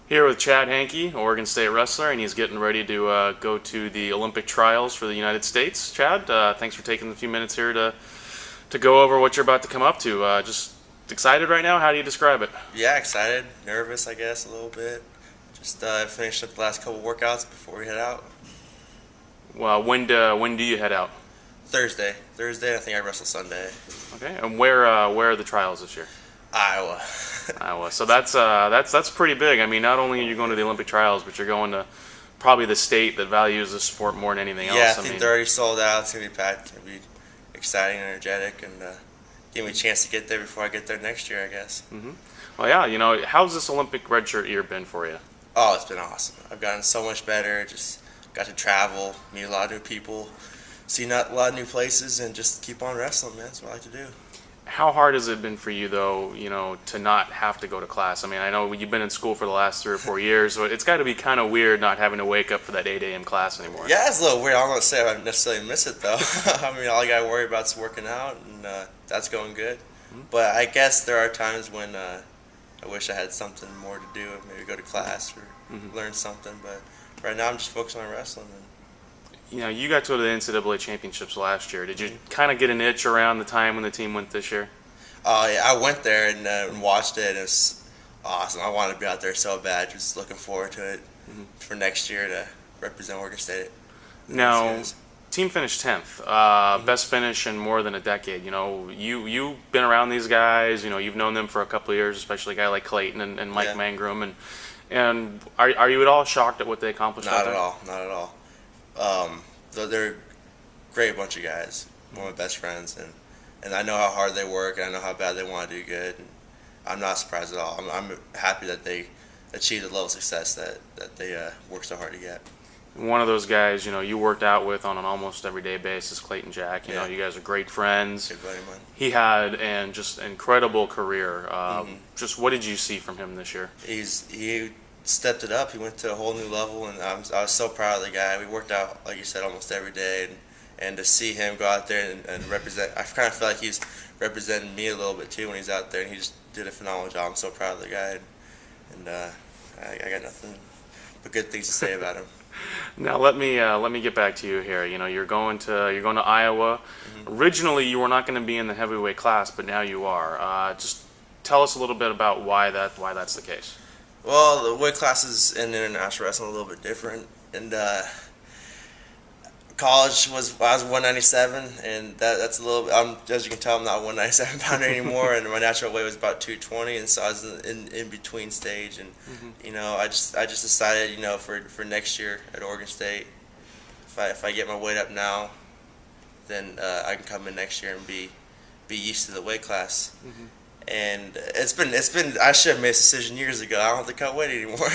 Here with Chad Hanke, Oregon State wrestler, and he's getting ready to go to the Olympic trials for the United States. Chad, thanks for taking a few minutes here to go over what you're about to come up to. Just excited right now? How do you describe it? Yeah, excited, nervous, I guess, a little bit. Just finished up the last couple workouts before we head out. Well, when do you head out? Thursday, I think I wrestle Sunday. Okay, and where are the trials this year? Iowa. Iowa. So that's pretty big. I mean, not only are you going to the Olympic trials, but you're going to probably the state that values the sport more than anything else. Yeah, I think they're already sold out. It's gonna be packed. It's gonna be exciting, energetic, and give me a chance to get there before I get there next year, I guess. Well, yeah. How's this Olympic redshirt year been for you? Oh, it's been awesome. I've gotten so much better. Just got to travel, meet a lot of new people, see a lot of new places, and just keep on wrestling, man. That's what I like to do. How hard has it been for you, though, to not have to go to class? I mean, I know you've been in school for the last 3 or 4 years, so it's got to be kind of weird not having to wake up for that 8 a.m. class anymore. Yeah, it's a little weird. I don't want to say I necessarily miss it, though. I mean, all I got to worry about is working out, and that's going good. But I guess there are times when I wish I had something more to do, maybe go to class or learn something. But right now I'm just focused on wrestling. You got to go to the NCAA championships last year. Did you kind of get an itch around the time when the team went this year? Yeah, I went there and watched it. It was awesome. I wanted to be out there so bad. Just looking forward to it for next year to represent Oregon State. Now, team finished 10th. Best finish in more than a decade. You've been around these guys. You've known them for a couple of years, especially a guy like Clayton and Mike Mangrum. And are you at all shocked at what they accomplished? Not at all. Not at all. They're a great bunch of guys. One of my best friends, and I know how hard they work, and I know how bad they want to do good. And I'm not surprised at all. I'm happy that they achieved the level of success that they worked so hard to get. One of those guys, you worked out with on an almost everyday basis, Clayton Jack. You guys are great friends. Good buddy of mine. He had an just incredible career. Just what did you see from him this year? He stepped it up. He went to a whole new level, and I was so proud of the guy. We worked out, like you said, almost every day, and to see him go out there and represent, I kind of feel like he's representing me a little bit too when he's out there, and he just did a phenomenal job. I'm so proud of the guy, and I got nothing but good things to say about him. Now let me get back to you here. You're going to Iowa. Originally, you were not going to be in the heavyweight class, but now you are. Just tell us a little bit about why that's the case. Well, the weight classes in international wrestling are a little bit different, and college I was 197, and that's a little. As you can tell, I'm not a 197 pounder anymore, and my natural weight was about 220, and so I was in between stage, and I just decided for next year at Oregon State, if I get my weight up now, then I can come in next year and be used to the weight class. And it's been. I should have made a decision years ago. I don't have to cut weight anymore.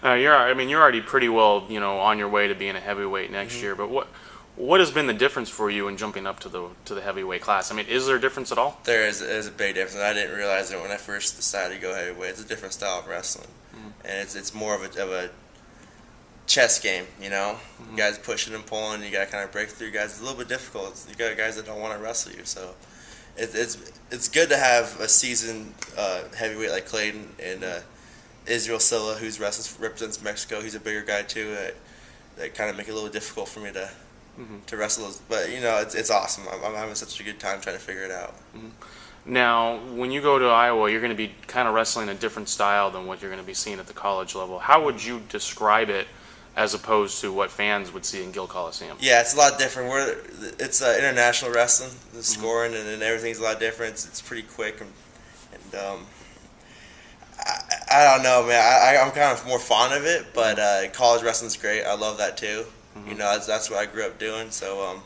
You're already pretty well, on your way to being a heavyweight next year. But what has been the difference for you in jumping up to the heavyweight class? I mean, is there a difference at all? There's a big difference. I didn't realize it when I first decided to go heavyweight. It's a different style of wrestling, and it's more of a chess game. You guys pushing and pulling. You got to kind of break through. Guys, it's a little bit difficult. You got guys that don't want to wrestle you, so. It's good to have a seasoned heavyweight like Clayton and Israel Silla, who represents Mexico. He's a bigger guy too. That kind of make it a little difficult for me to wrestle. But it's awesome. I'm having such a good time trying to figure it out. Now, when you go to Iowa, you're going to be kind of wrestling a different style than what you're going to be seeing at the college level. How would you describe it as opposed to what fans would see in Gill Coliseum? Yeah, it's a lot different. It's international wrestling. The scoring and everything's a lot different. It's pretty quick, and I don't know, man. I'm kind of more fond of it, but college wrestling's great. I love that too. That's what I grew up doing. So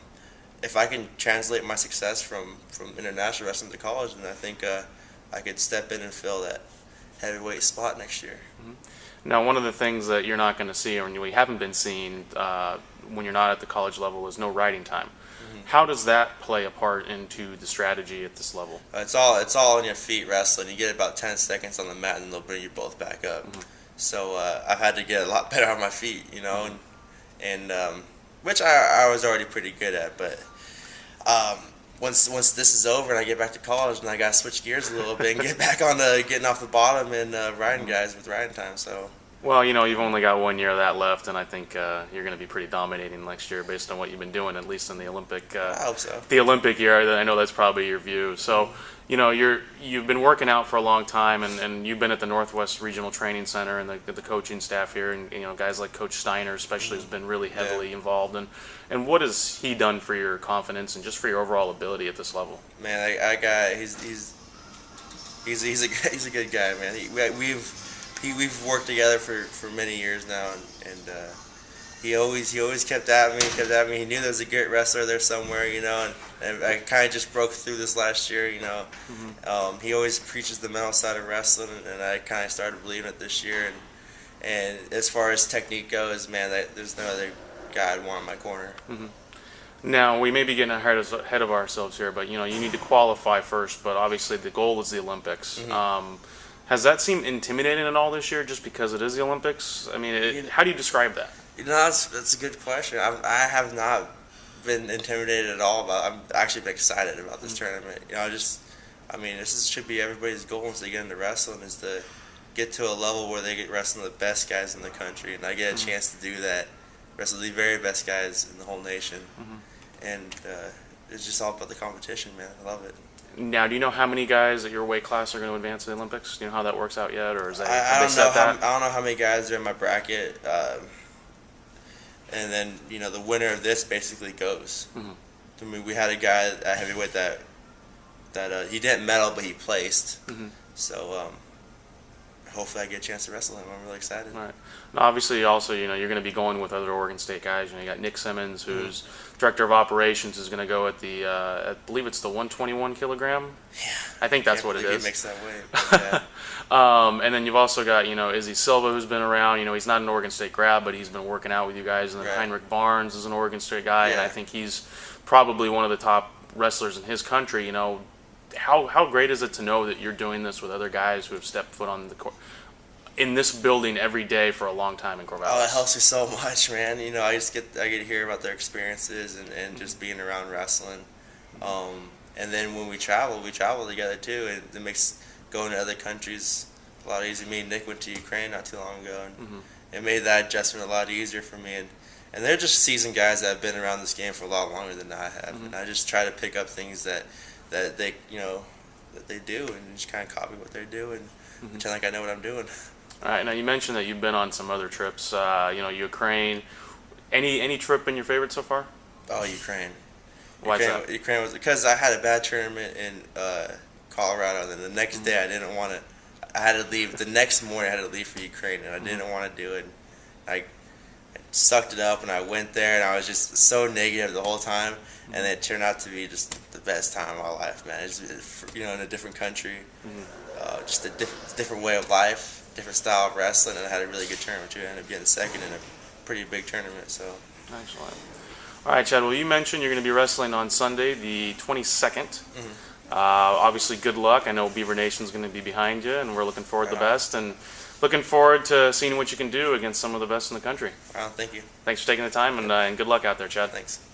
if I can translate my success from international wrestling to college, then I think I could step in and fill that heavyweight spot next year. Now, one of the things that you're not going to see, or we haven't been seeing when you're not at the college level, is no riding time. How does that play a part into the strategy at this level? It's all on your feet wrestling. You get about 10 seconds on the mat, and they'll bring you both back up. So I've had to get a lot better on my feet, and which I was already pretty good at. But once this is over and I get back to college, and I got to switch gears a little bit and get back on the getting off the bottom and riding guys with riding time. So. Well, you've only got 1 year of that left, and I think you're going to be pretty dominating next year based on what you've been doing, at least in the Olympic. I hope so. The Olympic year, I know that's probably your view. So, you've been working out for a long time, and you've been at the Northwest Regional Training Center and the coaching staff here, and guys like Coach Steiner especially has been really heavily involved. And what has he done for your confidence and just for your overall ability at this level? Man, I got he's a good guy, man. We've worked together for many years now, and he always kept at me. He knew there was a great wrestler there somewhere, and I kind of just broke through this last year, He always preaches the mental side of wrestling, and I kind of started believing it this year. And as far as technique goes, man, there's no other guy I'd want in my corner. Mm-hmm. Now, we may be getting ahead of ourselves here, but you need to qualify first. But obviously, the goal is the Olympics. Mm-hmm. Has that seemed intimidating at all this year, just because it is the Olympics? I mean, how do you describe that? That's a good question. I have not been intimidated at all. I'm actually excited about this tournament. This should be everybody's goal once they get into wrestling, is to get to a level where they get wrestling the best guys in the country, and I get a chance to do that, wrestle the very best guys in the whole nation, and it's just all about the competition, man. I love it. Now, do you know how many guys at your weight class are going to advance to the Olympics? Do you know how that works out yet, or is that? I don't know how many guys are in my bracket, and then the winner of this basically goes. I mean, we had a guy at heavyweight that he didn't medal, but he placed. So hopefully I get a chance to wrestle him. I'm really excited. All right. Now, obviously, also, you're going to be going with other Oregon State guys. You got Nick Simmons, who's director of operations, is going to go at the, I believe it's the 121 kilogram. Yeah. I think that's what it is. He makes that weight. Yeah. And then you've also got, Izzy Silva, who's been around. He's not an Oregon State grad, but he's been working out with you guys. And then Heinrich Barnes is an Oregon State guy, and I think he's probably one of the top wrestlers in his country. How great is it to know that you're doing this with other guys who have stepped foot on the court in this building every day for a long time in Corvallis? Oh, it helps me so much, man. I get to hear about their experiences and just being around wrestling. And then when we travel together too, and it makes going to other countries a lot easier. Me and Nick went to Ukraine not too long ago, and it made that adjustment a lot easier for me. And they're just seasoned guys that have been around this game for a lot longer than I have, and I just try to pick up things that they that they do, and just kind of copy what they do and pretend like I know what I'm doing. All right. Now, you mentioned that you've been on some other trips. Ukraine. Any trip been your favorite so far? Oh, Ukraine. Why is that? Ukraine was because I had a bad tournament in Colorado, and then the next day I didn't want to. I had to leave. The next morning I had to leave for Ukraine, and I didn't want to do it. I sucked it up, and I went there, and I was just so negative the whole time. And it turned out to be just the best time of my life, man. It's, in a different country, just a different way of life, different style of wrestling, and I had a really good tournament too. I ended up getting second in a pretty big tournament. So. Excellent. All right, Chad. Well, you mentioned you're going to be wrestling on Sunday, the 22nd. Obviously, good luck. I know Beaver Nation's going to be behind you, and we're looking forward to the best, and looking forward to seeing what you can do against some of the best in the country. Thank you. Thanks for taking the time, and good luck out there, Chad. Thanks.